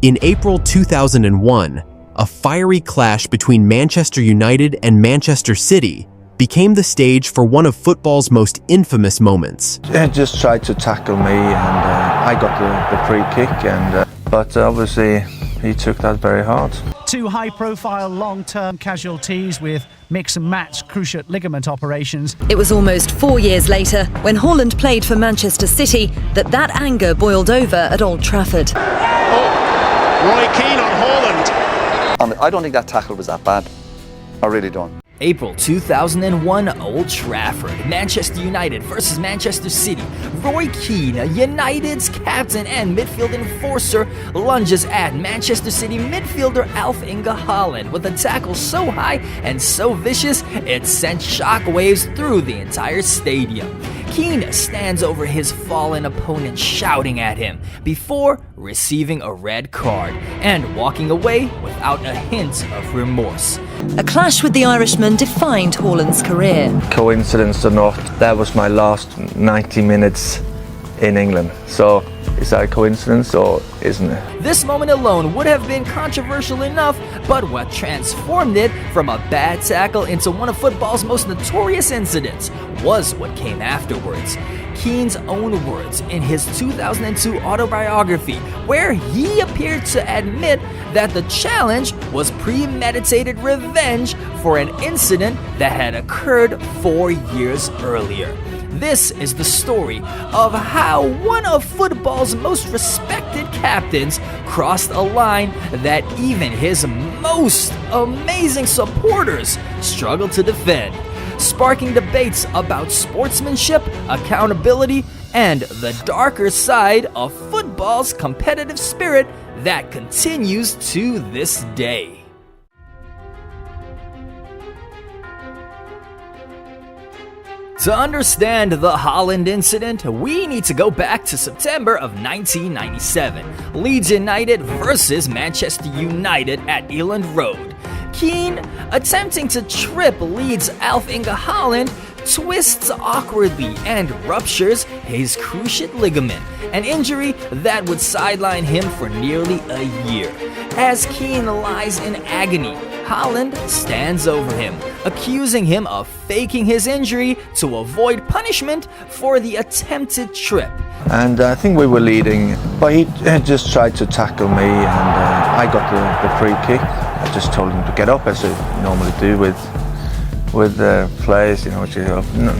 In April 2001, a fiery clash between Manchester United and Manchester City became the stage for one of football's most infamous moments. He just tried to tackle me, and I got the free kick, but obviously he took that very hard. Two high-profile long-term casualties with mix and match cruciate ligament operations. It was almost 4 years later, when Haaland played for Manchester City, that anger boiled over at Old Trafford. Roy Keane on Haaland. I don't think that tackle was that bad. I really don't. April 2001, Old Trafford, Manchester United versus Manchester City. Roy Keane, United's captain and midfield enforcer, lunges at Manchester City midfielder Alf-Inge Haaland with a tackle so high and so vicious it sent shockwaves through the entire stadium. Keane stands over his fallen opponent shouting at him before receiving a red card and walking away without a hint of remorse. A clash with the Irishman defined Haaland's career. Coincidence or not, that was my last 90 minutes in England. So is that a coincidence or isn't it? This moment alone would have been controversial enough, but what transformed it from a bad tackle into one of football's most notorious incidents was what came afterwards. Keane's own words in his 2002 autobiography, where he appeared to admit that the challenge was premeditated revenge for an incident that had occurred 4 years earlier. This is the story of how one of football's most respected captains crossed a line that even his most amazing supporters struggled to defend, sparking debates about sportsmanship, accountability, and the darker side of football's competitive spirit that continues to this day. To understand the Haaland incident, we need to go back to September of 1997. Leeds United versus Manchester United at Elland Road. Keane, attempting to trip Leeds' Alf-Inge Haaland, twists awkwardly and ruptures his cruciate ligament, an injury that would sideline him for nearly a year. As Keane lies in agony, Haaland stands over him, accusing him of faking his injury to avoid punishment for the attempted trip. And I think we were leading, but he just tried to tackle me, and I got the free kick. I just told him to get up, as I normally do with players, which is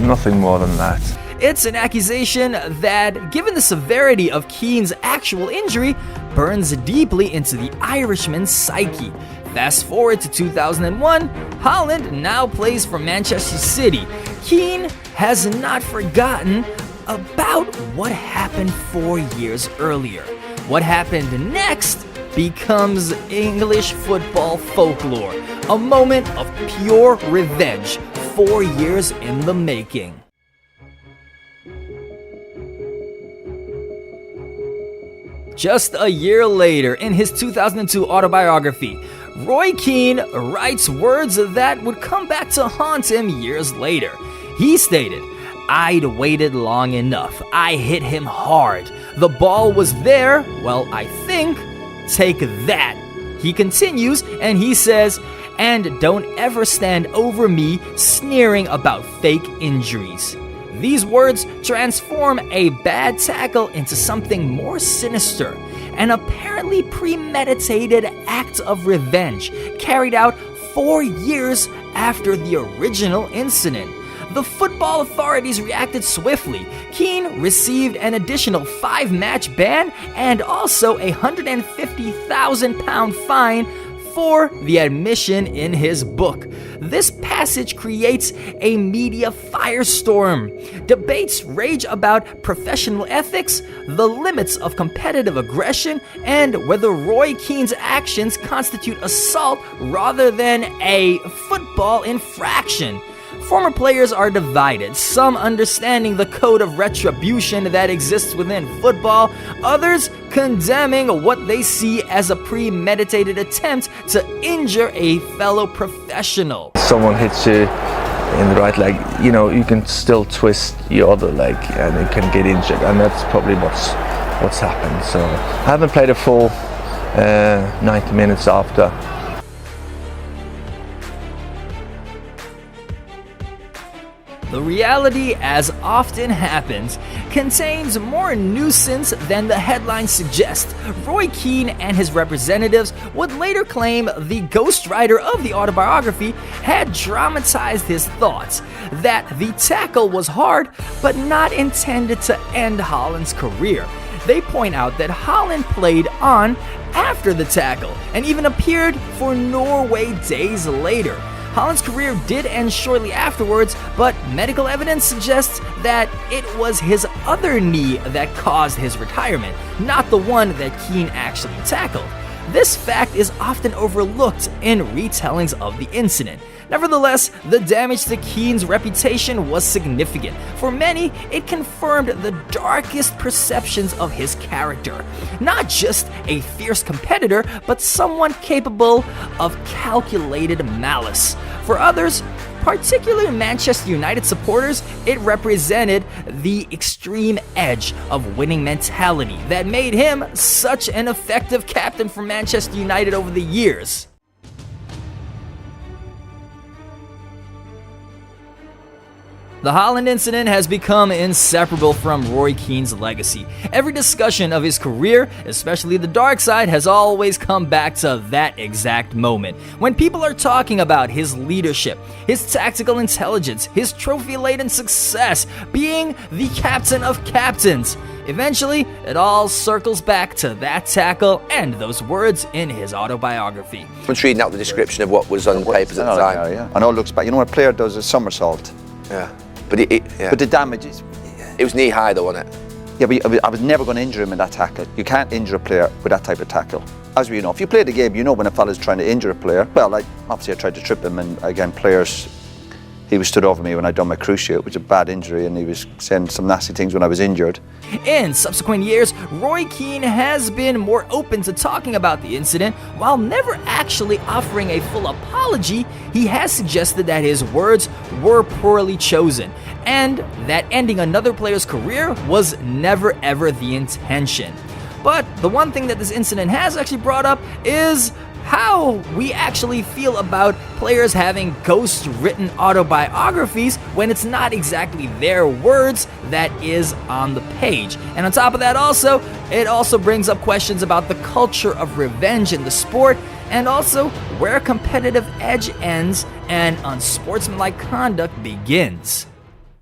nothing more than that. It's an accusation that, given the severity of Keane's actual injury, burns deeply into the Irishman's psyche. Fast forward to 2001, Haaland now plays for Manchester City. Keane has not forgotten about what happened 4 years earlier. What happened next becomes English football folklore, a moment of pure revenge, 4 years in the making. Just a year later, in his 2002 autobiography, Roy Keane writes words that would come back to haunt him years later. He stated, "I'd waited long enough. I hit him hard. The ball was there. Well, I think. Take that." He continues and he says, "And don't ever stand over me sneering about fake injuries." These words transform a bad tackle into something more sinister, an apparently premeditated act of revenge carried out 4 years after the original incident. The football authorities reacted swiftly. Keane received an additional 5-match ban and also a £150,000 fine for the admission in his book. This passage creates a media firestorm. Debates rage about professional ethics, the limits of competitive aggression, and whether Roy Keane's actions constitute assault rather than a football infraction. Former players are divided, some understanding the code of retribution that exists within football, others condemning what they see as a premeditated attempt to injure a fellow professional. Someone hits you in the right leg, you can still twist your other leg and you can get injured, and that's probably what's happened. So I haven't played a full 90 minutes after. The reality, as often happens, contains more nuisance than the headlines suggest. Roy Keane and his representatives would later claim the ghostwriter of the autobiography had dramatized his thoughts, that the tackle was hard but not intended to end Haaland's career. They point out that Haaland played on after the tackle and even appeared for Norway days later. Haaland's career did end shortly afterwards, but medical evidence suggests that it was his other knee that caused his retirement, not the one that Keane actually tackled. This fact is often overlooked in retellings of the incident. Nevertheless, the damage to Keane's reputation was significant. For many, it confirmed the darkest perceptions of his character. Not just a fierce competitor, but someone capable of calculated malice. For others, particularly Manchester United supporters, it represented the extreme edge of winning mentality that made him such an effective captain for Manchester United over the years. The Haaland incident has become inseparable from Roy Keane's legacy. Every discussion of his career, especially the dark side, has always come back to that exact moment. When people are talking about his leadership, his tactical intelligence, his trophy-laden success, being the captain of captains, eventually it all circles back to that tackle and those words in his autobiography. I was reading out the description of what was on the papers at the time. Yeah. And all looks back. You know when a player does a somersault? Yeah. But the damage is... It was knee high though, wasn't it? Yeah, but I was never going to injure him in that tackle. You can't injure a player with that type of tackle. As we know, if you play the game, you know when a fella's trying to injure a player. Well, obviously I tried to trip him, and again, players... He was stood over me when I'd done my cruciate, which was a bad injury, and he was saying some nasty things when I was injured. In subsequent years, Roy Keane has been more open to talking about the incident. While never actually offering a full apology, he has suggested that his words were poorly chosen, and that ending another player's career was never ever the intention. But the one thing that this incident has actually brought up is how we actually feel about players having ghost-written autobiographies when it's not exactly their words that is on the page. And on top of that it also brings up questions about the culture of revenge in the sport, and also where competitive edge ends and unsportsmanlike conduct begins.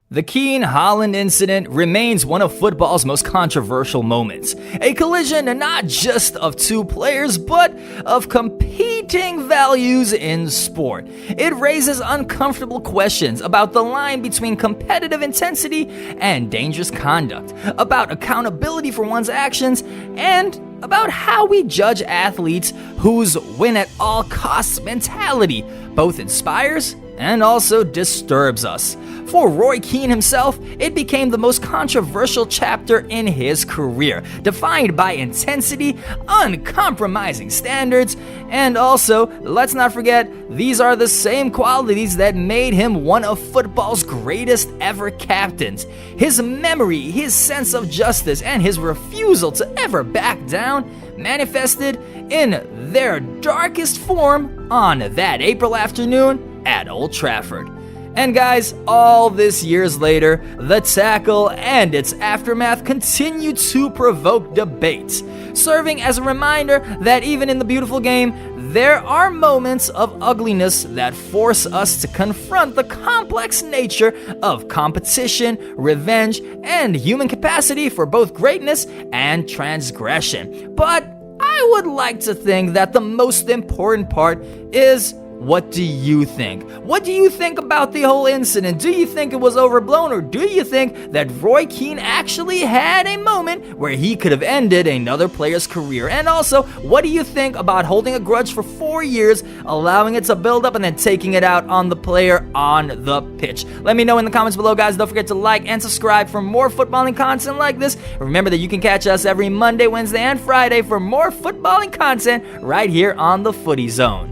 The Keane-Haaland incident remains one of football's most controversial moments. A collision not just of two players, but of competing values in sport. It raises uncomfortable questions about the line between competitive intensity and dangerous conduct, about accountability for one's actions, and about how we judge athletes whose win-at-all-costs mentality both inspires and also disturbs us. For Roy Keane himself, it became the most controversial chapter in his career, defined by intensity, uncompromising standards, and also, let's not forget, these are the same qualities that made him one of football's greatest ever captains. His memory, his sense of justice, and his refusal to ever back down manifested in their darkest form on that April afternoon at Old Trafford. And guys, all this years later, the tackle and its aftermath continue to provoke debate, serving as a reminder that even in the beautiful game, there are moments of ugliness that force us to confront the complex nature of competition, revenge, and human capacity for both greatness and transgression. But I would like to think that the most important part is, what do you think? What do you think about the whole incident? Do you think it was overblown, or do you think that Roy Keane actually had a moment where he could have ended another player's career? And also, what do you think about holding a grudge for 4 years, allowing it to build up, and then taking it out on the player on the pitch? Let me know in the comments below, guys. Don't forget to like and subscribe for more footballing content like this. Remember that you can catch us every Monday, Wednesday, and Friday for more footballing content right here on the Footy Zone.